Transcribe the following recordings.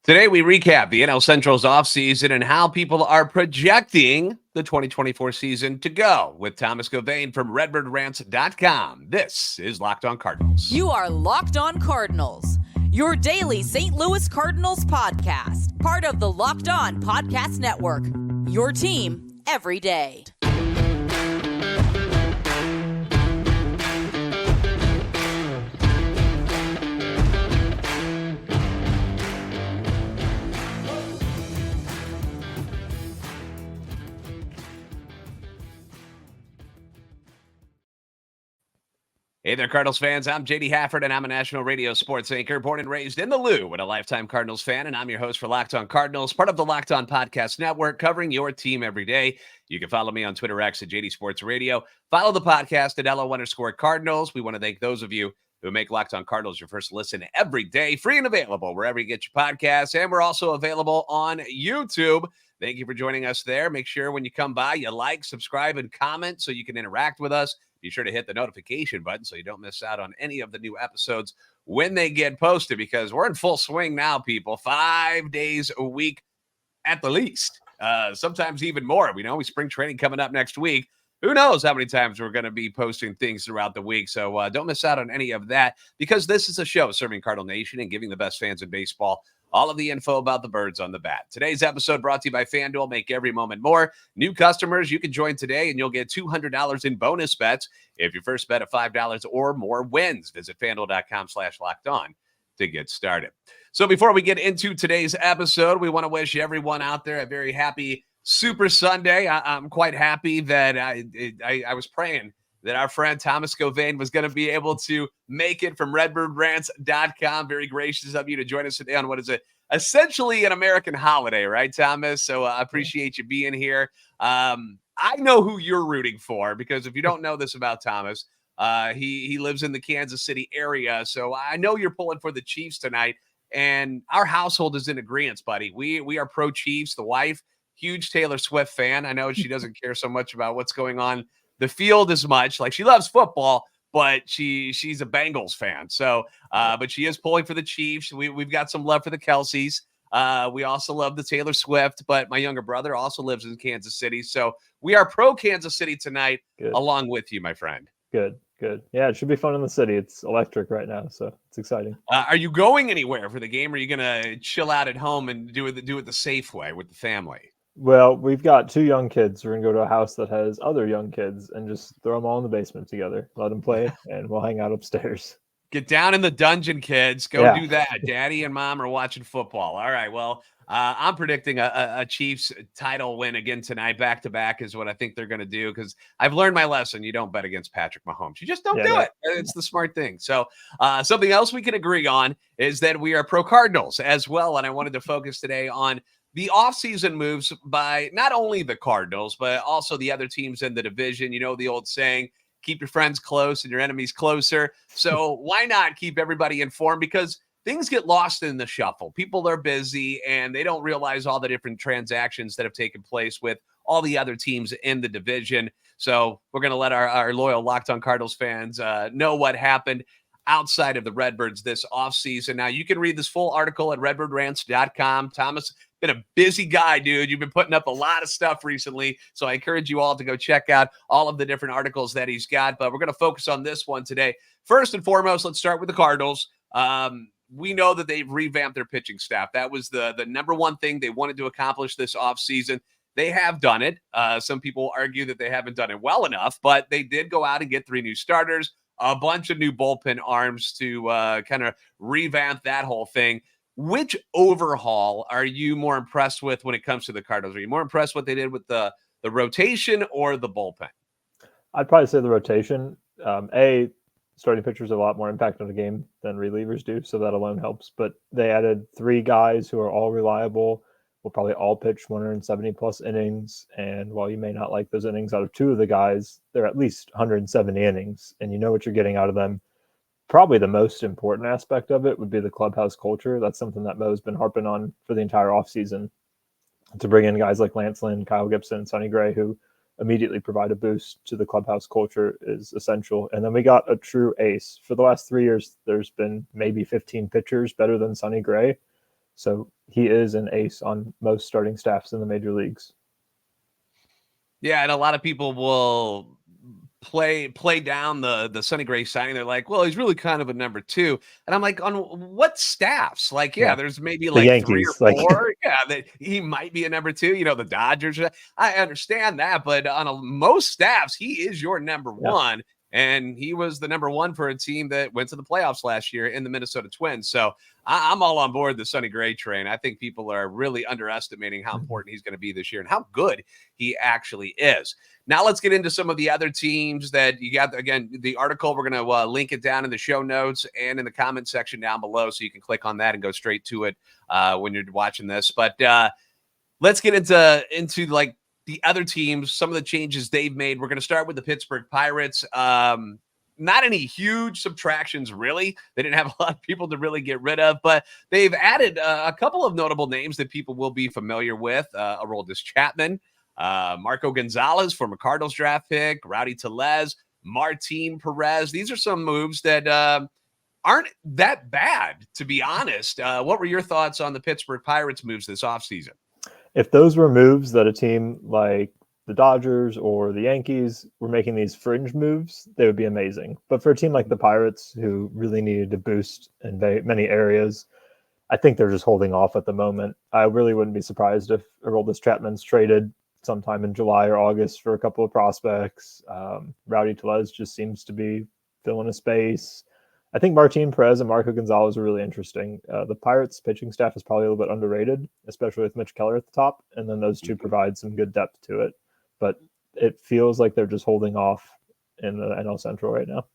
Today, we recap the NL Central's offseason and how people are projecting the 2024 season to go with Thomas Gauvain from RedbirdRants.com. This is Locked On Cardinals. You are Locked On Cardinals, your daily St. Louis Cardinals podcast, part of the Locked On Podcast Network, your team every day. Hey there, Cardinals fans. I'm JD Hafford, and I'm a national radio sports anchor, born and raised in the Lou, and a lifetime Cardinals fan. And I'm your host for Locked On Cardinals, part of the Locked On Podcast Network, covering your team every day. You can follow me on Twitter X at JD Sports Radio. Follow the podcast at LO_Cardinals. We want to thank those of you who make Locked On Cardinals your first listen every day, free and available wherever you get your podcasts. And we're also available on YouTube. Thank you for joining us there. Make sure when you come by, you like, subscribe, and comment so you can interact with us. Be sure to hit the notification button so you don't miss out on any of the new episodes when they get posted, because we're in full swing now, people. 5 days a week at the least, sometimes even more. We know we spring training coming up next week. Who knows how many times we're going to be posting things throughout the week. So don't miss out on any of that, because this is a show serving Cardinal Nation and giving the best fans in baseball all of the info about the birds on the bat. Today's episode brought to you by FanDuel. Make every moment more. New customers, you can join today and you'll get $200 in bonus bets if your first bet of $5 or more wins. Visit FanDuel.com/lockedon to get started. So before we get into today's episode, we want to wish everyone out there a very happy Super Sunday. I'm quite happy that I was praying that our friend Thomas Gauvain was going to be able to make it from RedbirdRants.com. Very gracious of you to join us today on what is essentially an American holiday, right, Thomas? So I appreciate you being here. I know who you're rooting for, because if you don't know this about Thomas, he lives in the Kansas City area. So I know you're pulling for the Chiefs tonight, and our household is in agreement, buddy. We are pro Chiefs. The wife, huge Taylor Swift fan. I know she doesn't care so much about what's going on the field as much. Like, she loves football, but she's a Bengals fan. So, but she is pulling for the Chiefs. We've got some love for the Kelseys. We also love the Taylor Swift, but my younger brother also lives in Kansas City. So we are pro Kansas City tonight. Good. Along with you, my friend. Good. Yeah, it should be fun in the city. It's electric right now, so it's exciting. Are you going anywhere for the game, or are you going to chill out at home and do it the safe way with the family? Well, we've got 2 young kids. We're going to go to a house that has other young kids and just throw them all in the basement together. Let them play, and we'll hang out upstairs. Get down in the dungeon, kids. Go do that. Daddy and mom are watching football. All right, well, I'm predicting a Chiefs title win again tonight. Back-to-back is what I think they're going to do, because I've learned my lesson. You don't bet against Patrick Mahomes. You just don't do it. It's the smart thing. So something else we can agree on is that we are pro Cardinals as well, and I wanted to focus today on the offseason moves by not only the Cardinals, but also the other teams in the division. You know the old saying, keep your friends close and your enemies closer. So why not keep everybody informed? Because things get lost in the shuffle. People are busy, and they don't realize all the different transactions that have taken place with all the other teams in the division. So we're going to let our loyal Locked On Cardinals fans know what happened outside of the Redbirds this offseason. Now, you can read this full article at RedbirdRants.com. Thomas, been a busy guy, dude. You've been putting up a lot of stuff recently, so I encourage you all to go check out all of the different articles that he's got, but we're going to focus on this one today. First and foremost, let's start with the Cardinals. We know that they've revamped their pitching staff. That was the number one thing they wanted to accomplish this offseason. They have done it. Some people argue that they haven't done it well enough, but they did go out and get 3 new starters, a bunch of new bullpen arms to kind of revamp that whole thing. Which overhaul are you more impressed with when it comes to the Cardinals? Are you more impressed with what they did with the rotation or the bullpen? I'd probably say the rotation. Starting pitchers have a lot more impact on the game than relievers do, so that alone helps. But they added 3 guys who are all reliable, will probably all pitch 170-plus innings. And while you may not like those innings out of 2 of the guys, they're at least 170 innings, and you know what you're getting out of them. Probably the most important aspect of it would be the clubhouse culture. That's something that Mo's been harping on for the entire offseason, to bring in guys like Lance Lynn, Kyle Gibson, Sonny Gray, who immediately provide a boost to the clubhouse culture, is essential. And then we got a true ace. For the last 3 years, there's been maybe 15 pitchers better than Sonny Gray. So he is an ace on most starting staffs in the major leagues. Yeah, and a lot of people will play down the Sonny Gray signing. They're like, well, he's really kind of a number 2. And I'm like, on what staffs? Like, yeah, there's maybe the like 3 Yankees, or 4. Yeah, that he might be a number 2, the Dodgers. I understand that, but on most staffs, he is your number 1. And he was the number 1 for a team that went to the playoffs last year in the Minnesota Twins. So I'm all on board the Sonny Gray train. I think people are really underestimating how important he's going to be this year and how good he actually is. Now let's get into some of the other teams that you got. Again, the article, we're going to link it down in the show notes and in the comment section down below, so you can click on that and go straight to it when you're watching this. But let's get into like the other teams, some of the changes they've made. We're going to start with the Pittsburgh Pirates. Not any huge subtractions, really. They didn't have a lot of people to really get rid of, but they've added a couple of notable names that people will be familiar with. Aroldis Chapman, Marco Gonzalez, former Cardinals draft pick, Rowdy Tellez, Martin Perez. These are some moves that aren't that bad, to be honest. What were your thoughts on the Pittsburgh Pirates moves this offseason? If those were moves that a team like the Dodgers or the Yankees were making these fringe moves, they would be amazing. But for a team like the Pirates, who really needed to boost in many areas, I think they're just holding off at the moment. I really wouldn't be surprised if Aroldis Chapman's traded sometime in July or August for a couple of prospects. Rowdy Tellez just seems to be filling a space. I think Martin Perez and Marco Gonzalez are really interesting. The Pirates pitching staff is probably a little bit underrated, especially with Mitch Keller at the top. And then those two provide some good depth to it. But it feels like they're just holding off in the NL Central right now.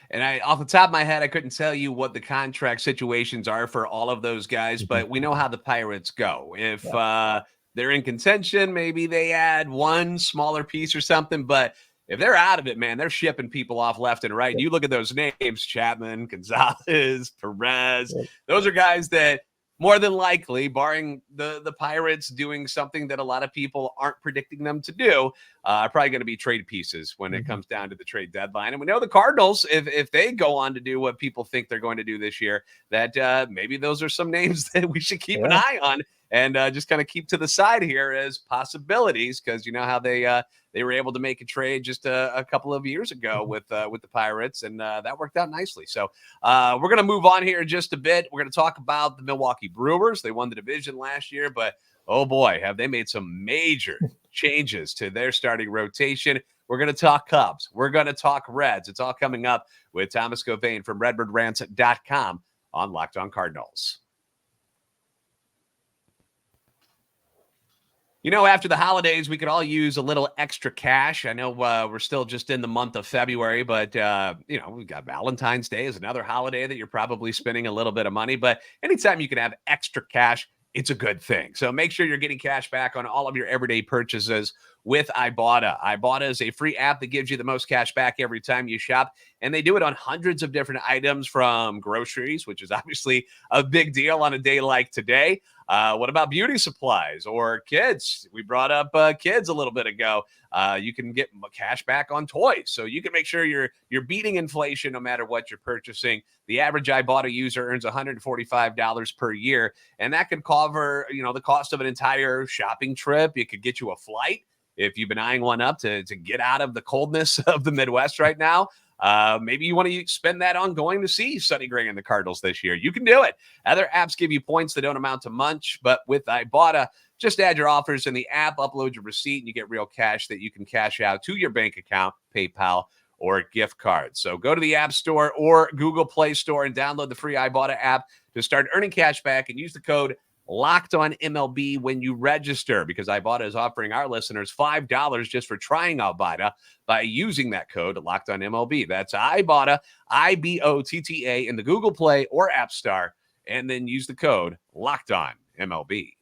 And off the top of my head, I couldn't tell you what the contract situations are for all of those guys, but we know how the Pirates go. If they're in contention, maybe they add one smaller piece or something, but if they're out of it, man, they're shipping people off left and right. And you look at those names, Chapman, Gonzalez, Perez, those are guys that more than likely, barring the Pirates doing something that a lot of people aren't predicting them to do, are probably going to be trade pieces when it comes down to the trade deadline. And we know the Cardinals, if they go on to do what people think they're going to do this year, that maybe those are some names that we should keep an eye on and just kind of keep to the side here as possibilities, because you know how they were able to make a trade just a couple of years ago with the Pirates, and that worked out nicely. So we're going to move on here in just a bit. We're going to talk about the Milwaukee Brewers. They won the division last year, but oh boy, have they made some major changes to their starting rotation. We're going to talk Cubs. We're going to talk Reds. It's all coming up with Thomas Gauvain from RedbirdRants.com on Locked On Cardinals. You know, after the holidays, we could all use a little extra cash. I know we're still just in the month of February, but, we've got Valentine's Day is another holiday that you're probably spending a little bit of money. But anytime you can have extra cash, it's a good thing. So make sure you're getting cash back on all of your everyday purchases with Ibotta. Ibotta is a free app that gives you the most cash back every time you shop. And they do it on hundreds of different items, from groceries, which is obviously a big deal on a day like today. What about beauty supplies or kids? We brought up kids a little bit ago. You can get cash back on toys. So you can make sure you're beating inflation no matter what you're purchasing. The average Ibotta user earns $145 per year, and that could cover, the cost of an entire shopping trip. It could get you a flight if you've been eyeing one up to get out of the coldness of the Midwest right now. Maybe you want to spend that on going to see Sonny Gray and the Cardinals this year. You can do it. Other apps give you points that don't amount to much, but with Ibotta, just add your offers in the app, upload your receipt, and you get real cash that you can cash out to your bank account, PayPal, or gift card. So go to the App Store or Google Play Store and download the free Ibotta app to start earning cash back, and use the code LOCKEDONMLB when you register, because Ibotta is offering our listeners $5 just for trying Ibotta by using that code LOCKEDONMLB. That's Ibotta, IBOTTA, in the Google Play or App Store, and then use the code LOCKEDONMLB.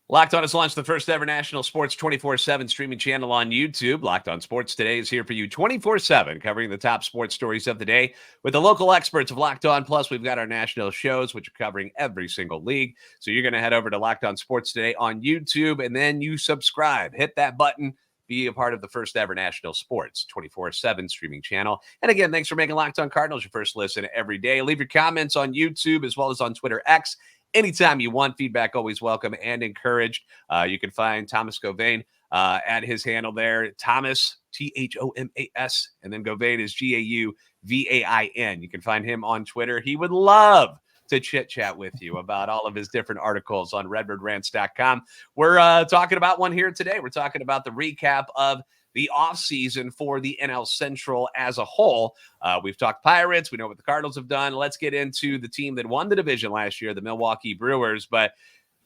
Locked On has launched the first ever national sports 24/7 streaming channel on YouTube. Locked On Sports Today is here for you 24/7, covering the top sports stories of the day with the local experts of Locked On. Plus, we've got our national shows, which are covering every single league. So you're going to head over to Locked On Sports Today on YouTube, and then you subscribe. Hit that button. be a part of the first ever national sports 24/7 streaming channel. And again, thanks for making Locked On Cardinals your first listen every day. Leave your comments on YouTube as well as on Twitter X anytime you want. Feedback always welcome and encouraged. You can find Thomas Gauvain at his handle there, Thomas, Thomas, and then Gauvain is Gauvain. You can find him on Twitter. He would love to chit chat with you about all of his different articles on redbirdrants.com. We're talking about one here today. We're talking about the recap of the offseason for the NL Central as a whole. We've talked Pirates. We know what the Cardinals have done. Let's get into the team that won the division last year, the Milwaukee Brewers. But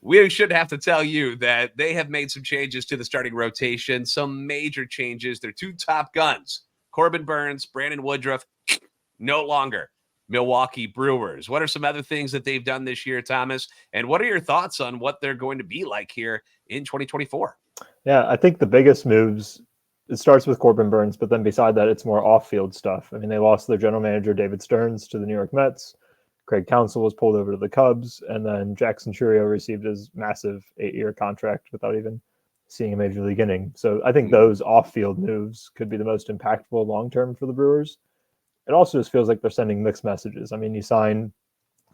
we should have to tell you that they have made some changes to the starting rotation, some major changes. Their two top guns, Corbin Burnes, Brandon Woodruff, no longer Milwaukee Brewers. What are some other things that they've done this year, Thomas? And what are your thoughts on what they're going to be like here in 2024? Yeah, I think the biggest moves, it starts with Corbin Burnes, but then beside that, it's more off-field stuff. I mean, they lost their general manager, David Stearns, to the New York Mets. Craig Counsell was pulled over to the Cubs, and then Jackson Chourio received his massive 8-year contract without even seeing a major league inning. So I think those off-field moves could be the most impactful long-term for the Brewers. It also just feels like they're sending mixed messages. I mean, you sign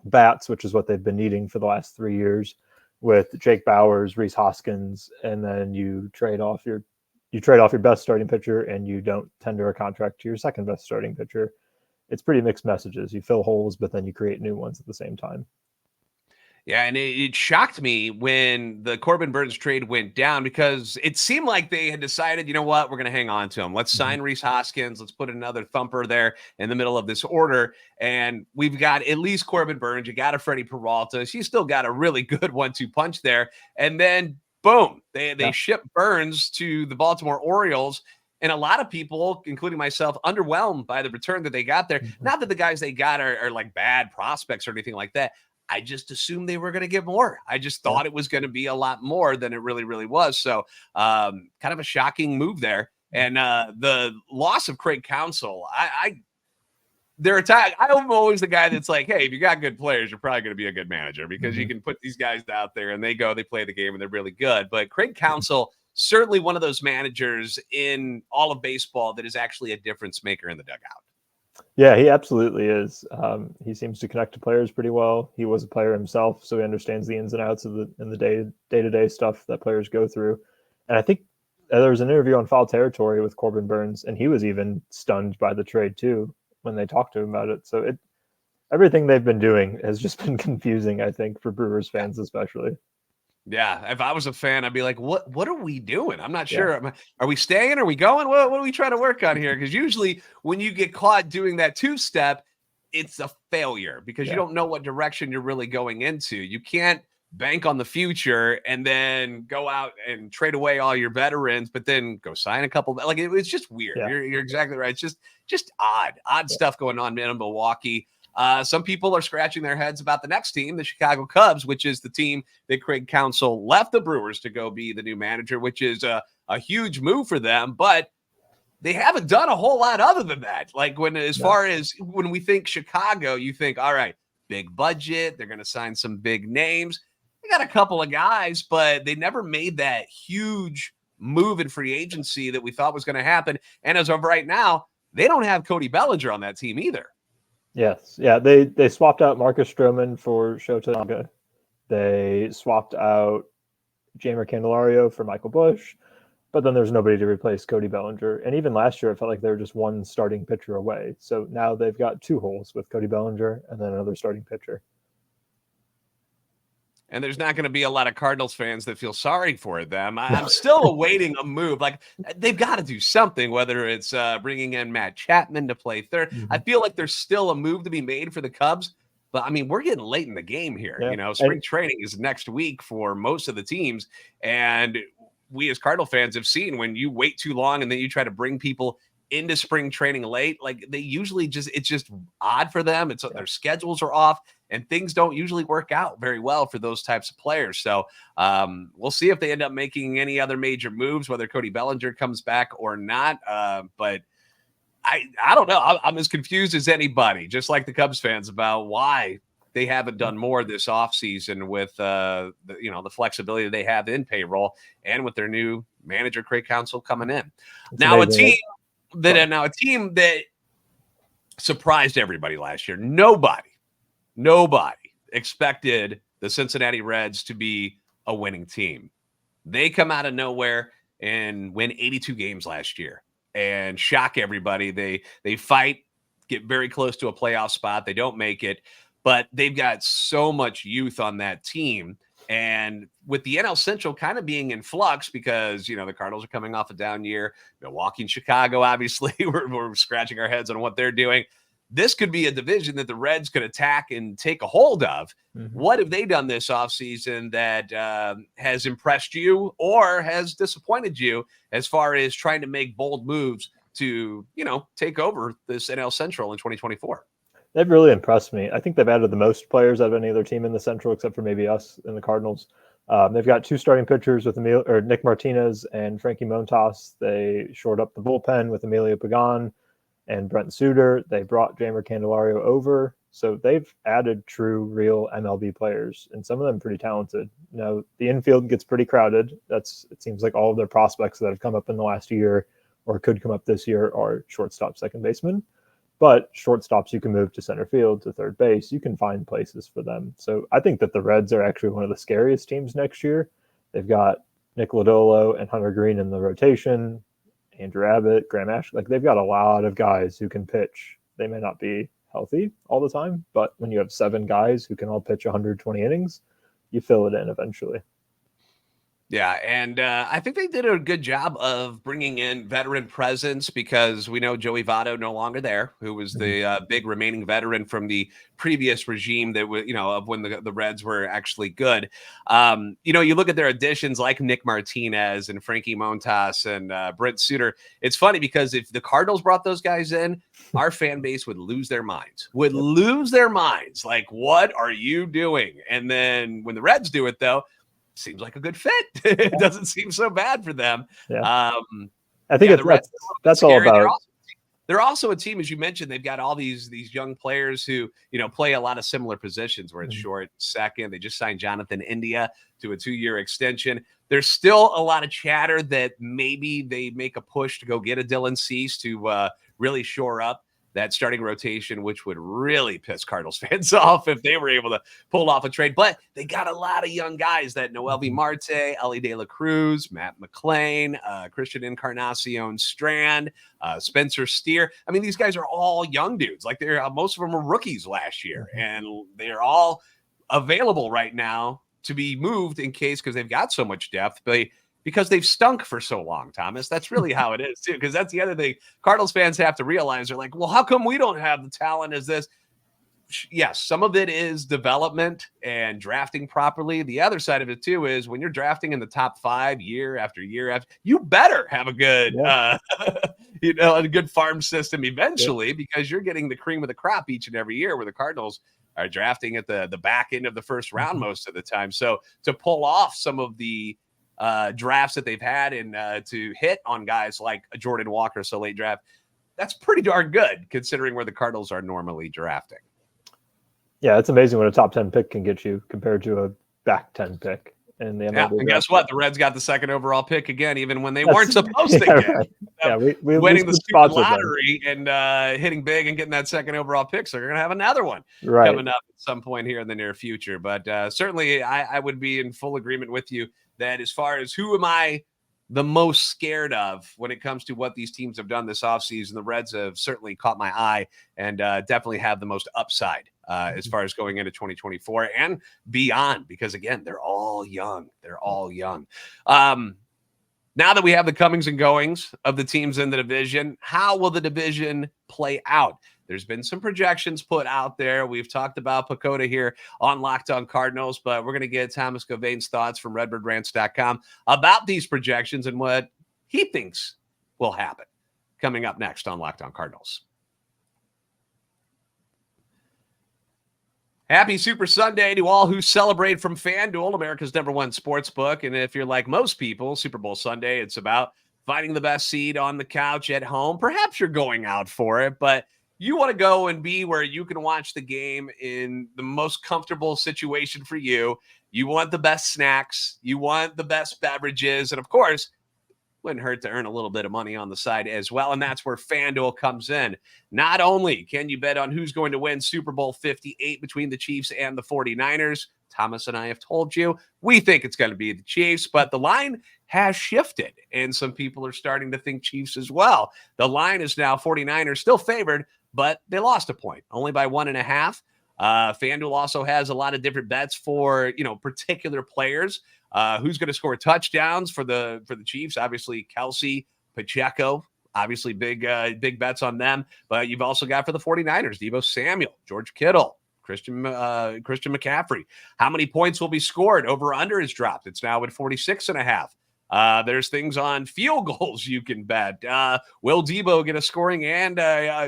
bats, which is what they've been needing for the last 3 years, with Jake Bauers, Rhys Hoskins, and then you trade off your best starting pitcher and you don't tender a contract to your second best starting pitcher. It's pretty mixed messages. You fill holes, but then you create new ones at the same time. Yeah, and it shocked me when the Corbin Burnes trade went down because it seemed like they had decided, you know what, we're going to hang on to him. Let's sign Rhys Hoskins. Let's put another thumper there in the middle of this order. And we've got at least Corbin Burnes. You got a Freddie Peralta. She's still got a really good 1-2 punch there. And then, boom, they ship Burnes to the Baltimore Orioles. And a lot of people, including myself, underwhelmed by the return that they got there. Not that the guys they got are like bad prospects or anything like that. I just assumed they were going to get more. I just thought it was going to be a lot more than it really, really was. So kind of a shocking move there. And the loss of Craig Counsell, I'm always the guy that's like, hey, if you got good players, you're probably going to be a good manager because you can put these guys out there and they play the game and they're really good. But Craig Counsell, certainly one of those managers in all of baseball that is actually a difference maker in the dugout. Yeah, he absolutely is. He seems to connect to players pretty well. He was a player himself, so he understands the ins and outs of the day-to-day stuff that players go through. And I think there was an interview on Foul Territory with Corbin Burnes, and he was even stunned by the trade too when they talked to him about it. So everything they've been doing has just been confusing, I think, for Brewers fans especially. Yeah, if I was a fan, I'd be like, what are we doing? I'm not sure. Are we staying? Are we going? What are we trying to work on here? Because usually when you get caught doing that two-step, it's a failure because you don't know what direction you're really going into. You can't bank on the future and then go out and trade away all your veterans, but then go sign a couple. Like it's just weird. Yeah. You're exactly right. It's just odd stuff going on in Milwaukee. Some people are scratching their heads about the next team, the Chicago Cubs, which is the team that Craig Counsell left the Brewers to go be the new manager, which is a huge move for them. But they haven't done a whole lot other than that. Like far as when we think Chicago, you think, all right, big budget. They're going to sign some big names. They got a couple of guys, but they never made that huge move in free agency that we thought was going to happen. And as of right now, they don't have Cody Bellinger on that team either. Yes. Yeah. They swapped out Marcus Stroman for Shota Naga. They swapped out Jeimer Candelario for Michael Busch, but then there's nobody to replace Cody Bellinger. And even last year, it felt like they were just one starting pitcher away. So now they've got two holes with Cody Bellinger and then another starting pitcher. And there's not going to be a lot of Cardinals fans that feel sorry for them. I'm still awaiting a move. Like they've got to do something, whether it's bringing in Matt Chapman to play third. I feel like there's still a move to be made for the Cubs. But, I mean, we're getting late in the game here. Yeah. Spring training is next week for most of the teams. And we as Cardinal fans have seen when you wait too long and then you try to bring people into spring training late, like they usually it's just odd for them. Their schedules are off and things don't usually work out very well for those types of players. So we'll see if they end up making any other major moves, whether Cody Bellinger comes back or not. But I don't know. I'm as confused as anybody, just like the Cubs fans, about why they haven't done more this offseason with the flexibility they have in payroll and with their new manager, Craig Counsell coming in. It's Now amazing. a team that surprised everybody last year. Nobody expected the Cincinnati Reds to be a winning team. They come out of nowhere and win 82 games last year and shock everybody. They fight, get very close to a playoff spot. They don't make it, but they've got so much youth on that team. And with the NL Central kind of being in flux because, the Cardinals are coming off a down year, Milwaukee and Chicago, obviously, we're scratching our heads on what they're doing. This could be a division that the Reds could attack and take a hold of. Mm-hmm. What have they done this offseason that has impressed you or has disappointed you as far as trying to make bold moves to, take over this NL Central in 2024? They've really impressed me. I think they've added the most players out of any other team in the Central, except for maybe us and the Cardinals. They've got 2 starting pitchers with Nick Martinez and Frankie Montas. They shored up the bullpen with Emilio Pagan and Brent Suter. They brought Jeimer Candelario over. So they've added true, real MLB players, and some of them pretty talented. Now, the infield gets pretty crowded. It seems like all of their prospects that have come up in the last year or could come up this year are shortstop, second baseman. But shortstops, you can move to center field, to third base. You can find places for them. So I think that the Reds are actually one of the scariest teams next year. They've got Nick Lodolo and Hunter Green in the rotation. Andrew Abbott, Graham Ashley, they've got a lot of guys who can pitch. They may not be healthy all the time, but when you have 7 guys who can all pitch 120 innings, you fill it in eventually. Yeah, and I think they did a good job of bringing in veteran presence because we know Joey Votto no longer there, who was the big remaining veteran from the previous regime that was, of when the Reds were actually good. You look at their additions like Nick Martinez and Frankie Montas and Brent Suter. It's funny because if the Cardinals brought those guys in, our fan base would lose their minds. Like, what are you doing? And then when the Reds do it, though, seems like a good fit. It doesn't seem so bad for them. Yeah. I think that's all about. They're also a team, as you mentioned, they've got all these young players who, play a lot of similar positions where it's short, second. They just signed Jonathan India to a 2-year extension. There's still a lot of chatter that maybe they make a push to go get a Dylan Cease to really shore up that starting rotation, which would really piss Cardinals fans off if they were able to pull off a trade. But they got a lot of young guys, that Noelvi Marte, Ellie De La Cruz, Matt McClain, Christian Encarnacion Strand, Spencer Steer. I mean, these guys are all young dudes. Like most of them were rookies last year, and they're all available right now to be moved in case, because they've got so much depth. Because they've stunk for so long, Thomas. That's really how it is, too, because that's the other thing Cardinals fans have to realize. They're like, well, how come we don't have the talent as this? Yes, some of it is development and drafting properly. The other side of it, too, is when you're drafting in the top 5 year after year, you better have a good, a good farm system eventually, because you're getting the cream of the crop each and every year, where the Cardinals are drafting at the back end of the first round most of the time. So to pull off some of the drafts that they've had and to hit on guys like a Jordan Walker, so late draft, that's pretty darn good considering where the Cardinals are normally drafting. Yeah, it's amazing what a top 10 pick can get you compared to a back 10 pick in the MLB. Yeah, and guess what? The Reds got the second overall pick again, even when they weren't supposed to get. Right. Yeah, we winning the stupid lottery and hitting big and getting that second overall pick. So they're going to have another one coming up at some point here in the near future. But certainly I would be in full agreement with you that as far as who am I the most scared of when it comes to what these teams have done this offseason, the Reds have certainly caught my eye and definitely have the most upside as far as going into 2024 and beyond, because, again, they're all young. Now that we have the comings and goings of the teams in the division, how will the division play out? There's been some projections put out there. We've talked about Pacoda here on Locked On Cardinals, but we're going to get Thomas Gauvain's thoughts from RedbirdRants.com about these projections and what he thinks will happen coming up next on Locked On Cardinals. Happy Super Sunday to all who celebrate from FanDuel, America's #1 sports book. And if you're like most people, Super Bowl Sunday, it's about finding the best seat on the couch at home. Perhaps you're going out for it, but you want to go and be where you can watch the game in the most comfortable situation for you. You want the best snacks. You want the best beverages. And, of course, wouldn't hurt to earn a little bit of money on the side as well. And that's where FanDuel comes in. Not only can you bet on who's going to win Super Bowl 58 between the Chiefs and the 49ers, Thomas and I have told you, we think it's going to be the Chiefs, but the line has shifted, and some people are starting to think Chiefs as well. The line is now 49ers still favored, but they lost a point, only by 1.5. FanDuel also has a lot of different bets for, particular players. Who's going to score touchdowns for the Chiefs? Obviously, Kelsey, Pacheco, obviously big bets on them. But you've also got for the 49ers, Deebo Samuel, George Kittle, Christian McCaffrey. How many points will be scored? Over under is dropped. It's now at 46.5. There's things on field goals you can bet. Will Deebo get a scoring and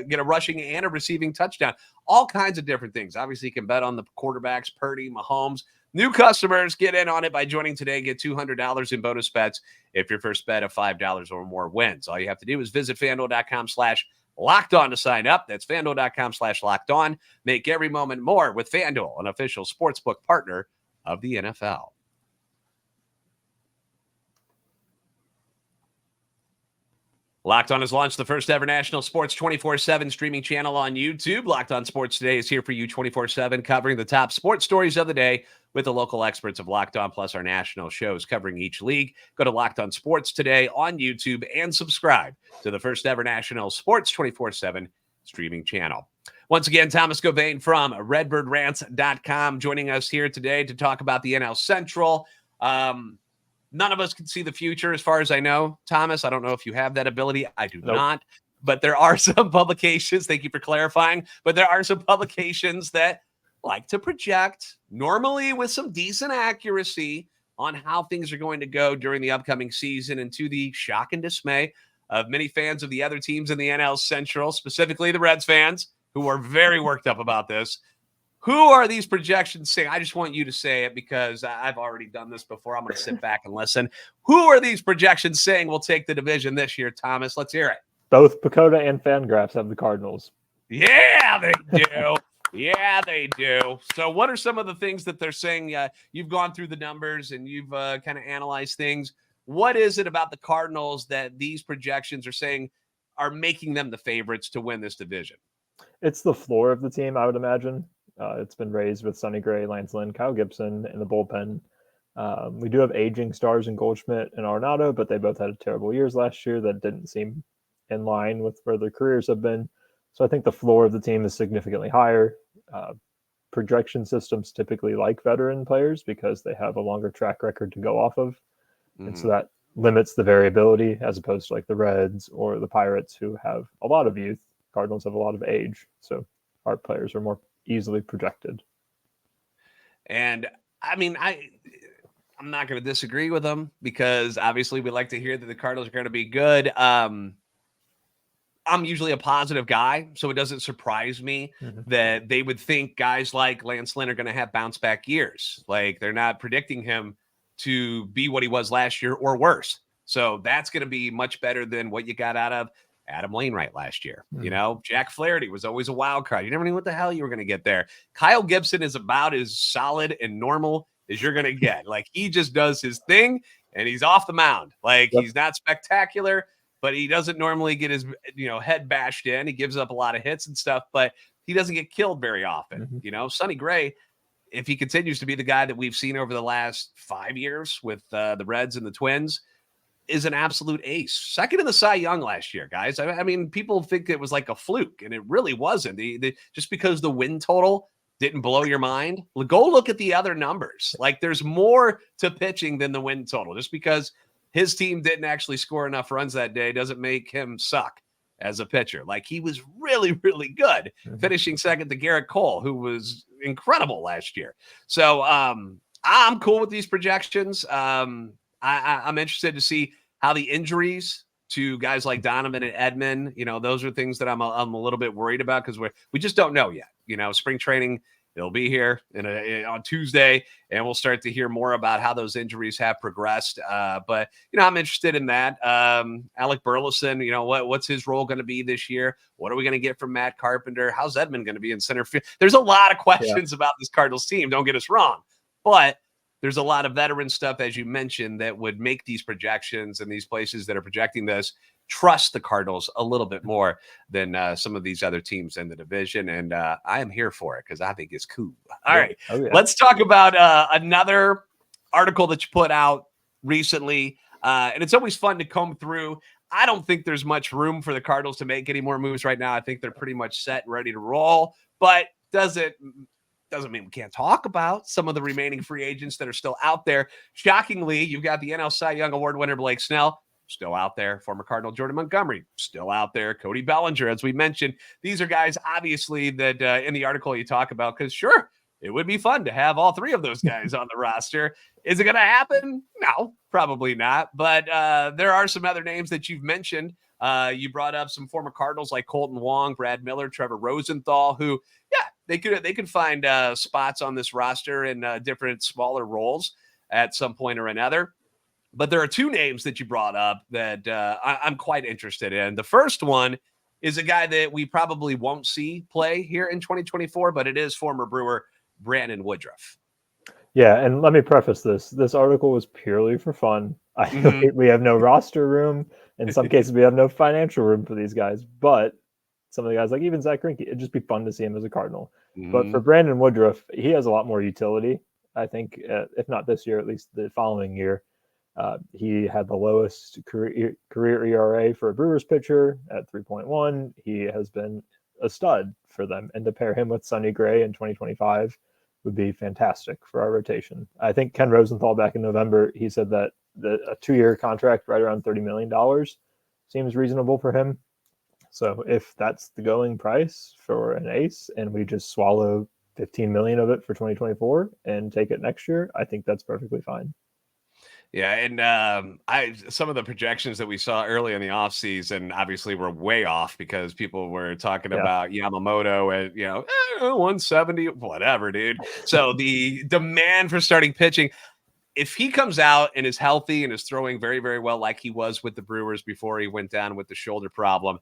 get a rushing and a receiving touchdown? All kinds of different things. Obviously, you can bet on the quarterbacks, Purdy, Mahomes. New customers, get in on it by joining today. Get $200 in bonus bets if your first bet of $5 or more wins. All you have to do is visit FanDuel.com/LockedOn to sign up. That's FanDuel.com/LockedOn. Make every moment more with FanDuel, an official sportsbook partner of the NFL. Locked On has launched the first ever national sports 24/7 streaming channel on YouTube. Locked On Sports Today is here for you 24/7, covering the top sports stories of the day with the local experts of Locked On, plus our national shows covering each league. Go to Locked On Sports Today on YouTube and subscribe to the first ever national sports 24/7 streaming channel. Once again, Thomas Gauvain from RedbirdRants.com joining us here today to talk about the NL Central. None of us can see the future as far as I know. Thomas, I don't know if you have that ability. I do not. But there are some publications, thank you for clarifying, but there are some publications that like to project, normally with some decent accuracy, on how things are going to go during the upcoming season, and to the shock and dismay of many fans of the other teams in the NL Central, specifically the Reds fans, who are very worked up about this. Who are these projections saying? I just want you to say it because I've already done this before. I'm going to sit back and listen. Who are these projections saying will take the division this year, Thomas? Let's hear it. Both Pacoda and Fangraphs have the Cardinals. Yeah, they do. Yeah, they do. So what are some of the things that they're saying? You've gone through the numbers and you've kind of analyzed things. What is it about the Cardinals that these projections are saying are making them the favorites to win this division? It's the floor of the team, I would imagine. It's been raised with Sonny Gray, Lance Lynn, Kyle Gibson in the bullpen. We do have aging stars in Goldschmidt and Arenado, but they both had terrible years last year that didn't seem in line with where their careers have been. So I think the floor of the team is significantly higher. Projection systems typically like veteran players because they have a longer track record to go off of. Mm-hmm. And so that limits the variability as opposed to like the Reds or the Pirates, who have a lot of youth. Cardinals have a lot of age. So our players are more easily projected. And I mean, I'm not going to disagree with them because obviously we like to hear that the Cardinals are going to be good. I'm usually a positive guy, so it doesn't surprise me that they would think guys like Lance Lynn are going to have bounce back years. Like, they're not predicting him to be what he was last year or worse. So that's going to be much better than what you got out of Adam Wainwright last year. You know, Jack Flaherty was always a wild card. You never knew what the hell you were going to get there. Kyle Gibson is about as solid and normal as you're going to get. Like, he just does his thing and he's off the mound. Like, he's not spectacular, but he doesn't normally get his, head bashed in. He gives up a lot of hits and stuff, but he doesn't get killed very often. Sonny Gray, if he continues to be the guy that we've seen over the last 5 years with the Reds and the Twins, is an absolute ace. Second in the Cy Young last year, guys. I mean, people think it was like a fluke, and it really wasn't. Just because the win total didn't blow your mind, go look at the other numbers. Like, there's more to pitching than the win total. Just because his team didn't actually score enough runs that day doesn't make him suck as a pitcher. Like, he was really, really good, finishing second to Garrett Cole, who was incredible last year. So I'm cool with these projections. I'm interested to see how the injuries to guys like Donovan and Edman, those are things that I'm a little bit worried about because we just don't know yet. Spring training, it'll be here on Tuesday, and we'll start to hear more about how those injuries have progressed. But I'm interested in that. Alec Burleson, what's his role going to be this year? What are we going to get from Matt Carpenter? How's Edman going to be in center field? There's a lot of questions about this Cardinals team. Don't get us wrong, but there's a lot of veteran stuff, as you mentioned, that would make these projections and these places that are projecting this trust the Cardinals a little bit more than some of these other teams in the division. And I am here for it because I think it's cool. All right, let's talk about another article that you put out recently. And it's always fun to comb through. I don't think there's much room for the Cardinals to make any more moves right now. I think they're pretty much set and ready to roll, but doesn't mean we can't talk about some of the remaining free agents that are still out there. Shockingly, you've got the NL Cy Young Award winner Blake Snell still out there. Former Cardinal Jordan Montgomery still out there. Cody Bellinger, as we mentioned. These are guys, obviously, that in the article you talk about, because sure, it would be fun to have all three of those guys on the roster. Is it going to happen? No, probably not. But there are some other names that you've mentioned. You brought up some former Cardinals like Colton Wong, Brad Miller, Trevor Rosenthal, who, yeah, they could find spots on this roster in different smaller roles at some point or another. But there are two names that you brought up that I'm quite interested in. The first one is a guy that we probably won't see play here in 2024, but it is former Brewer Brandon Woodruff. Yeah, and let me preface this. This article was purely for fun. We have no roster room. In some cases, we have no financial room for these guys. But some of the guys, like even Zach Greinke, it'd just be fun to see him as a Cardinal. But for Brandon Woodruff, he has a lot more utility, I think, if not this year, at least the following year. He had the lowest career ERA for a Brewers pitcher at 3.1. He has been a stud for them. And to pair him with Sonny Gray in 2025 would be fantastic for our rotation. I think Ken Rosenthal back in November, he said that a 2-year contract right around $30 million seems reasonable for him. So if that's the going price for an ace and we just swallow $15 million of it for 2024 and take it next year, I think that's perfectly fine. Yeah, and some of the projections that we saw early in the offseason obviously were way off because people were talking about Yamamoto at 170, whatever, dude. So the demand for starting pitching, if he comes out and is healthy and is throwing very, very well like he was with the Brewers before he went down with the shoulder problem,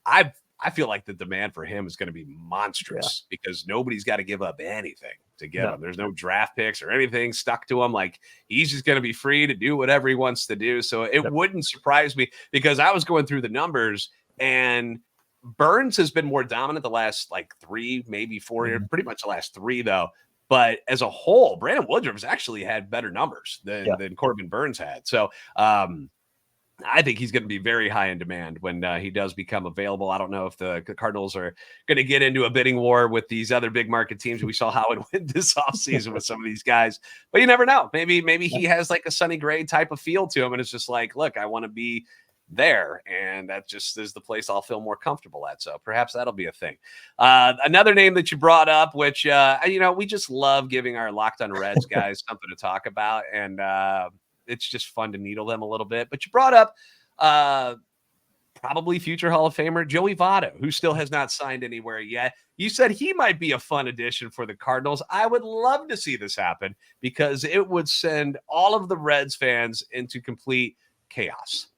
I feel like the demand for him is going to be monstrous because nobody's got to give up anything to get him. There's no draft picks or anything stuck to him. Like he's just going to be free to do whatever he wants to do. So it wouldn't surprise me because I was going through the numbers and Burns has been more dominant the last like 3, maybe 4 years, pretty much the last 3 though. But as a whole, Brandon Woodruff has actually had better numbers than Corbin Burns had. So, I think he's going to be very high in demand when he does become available. I don't know if the Cardinals are going to get into a bidding war with these other big market teams. We saw how it went this offseason with some of these guys, but you never know. Maybe he has like a Sonny Gray type of feel to him. And it's just like, look, I want to be there. And that just is the place I'll feel more comfortable at. So perhaps that'll be a thing. Another name that you brought up, which, we just love giving our Locked on Reds guys something to talk about. And, it's just fun to needle them a little bit. But you brought up probably future Hall of Famer Joey Votto, who still has not signed anywhere yet. You said he might be a fun addition for the Cardinals. I would love to see this happen because it would send all of the Reds fans into complete chaos.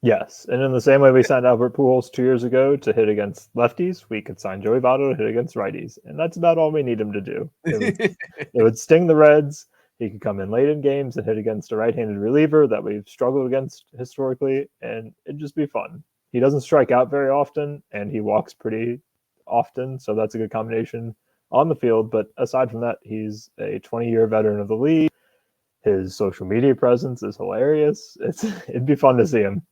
Yes, and in the same way we signed Albert Pujols 2 years ago to hit against lefties, we could sign Joey Votto to hit against righties, and that's about all we need him to do. It would sting the Reds. He could come in late in games and hit against a right-handed reliever that we've struggled against historically, and it'd just be fun. He doesn't strike out very often, and he walks pretty often, so that's a good combination on the field. But aside from that, he's a 20-year veteran of the league. His social media presence is hilarious. It'd be fun to see him.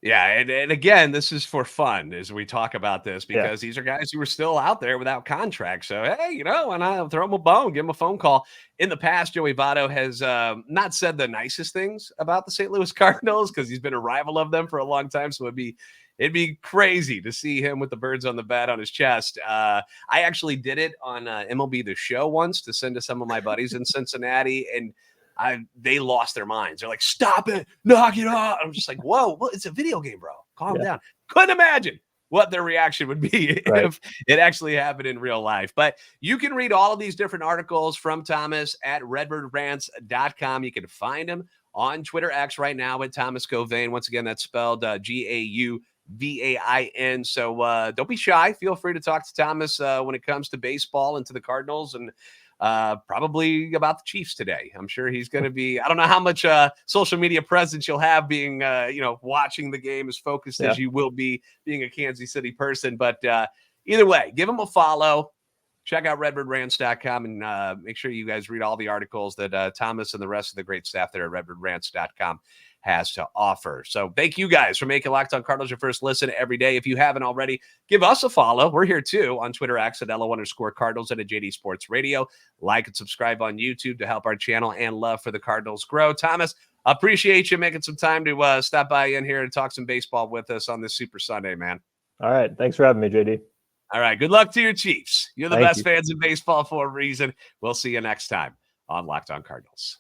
Yeah, and again, this is for fun as we talk about this because these are guys who are still out there without contracts. So, hey, why not throw him a bone, give him a phone call. In the past, Joey Votto has not said the nicest things about the St. Louis Cardinals because he's been a rival of them for a long time. So it'd be crazy to see him with the birds on the bat on his chest. I actually did it on MLB The Show once to send to some of my buddies in Cincinnati, and they lost their minds. They're like, stop it, knock it off. I'm just like, whoa, well, it's a video game, bro. Calm down. Couldn't imagine what their reaction would be if it actually happened in real life. But you can read all of these different articles from Thomas at redbirdrants.com. You can find him on Twitter X right now at Thomas Gauvain. Once again, that's spelled Gauvain. So don't be shy. Feel free to talk to Thomas when it comes to baseball and to the Cardinals. And probably about the Chiefs today. I'm sure he's going to be, I don't know how much social media presence you'll have being, watching the game as focused as you will be being a Kansas City person. But either way, give him a follow. Check out redbirdrants.com and make sure you guys read all the articles that Thomas and the rest of the great staff there at redbirdrants.com has to offer. So thank you guys for making Locked On Cardinals your first listen every day. If you haven't already, give us a follow. We're here too on Twitter, X at LO_Cardinals and at JD Sports Radio. Like and subscribe on YouTube to help our channel and love for the Cardinals grow. Thomas, appreciate you making some time to stop by in here and talk some baseball with us on this Super Sunday, man. All right. Thanks for having me, JD. All right. Good luck to your Chiefs. You're the best fans in baseball for a reason. We'll see you next time on Locked On Cardinals.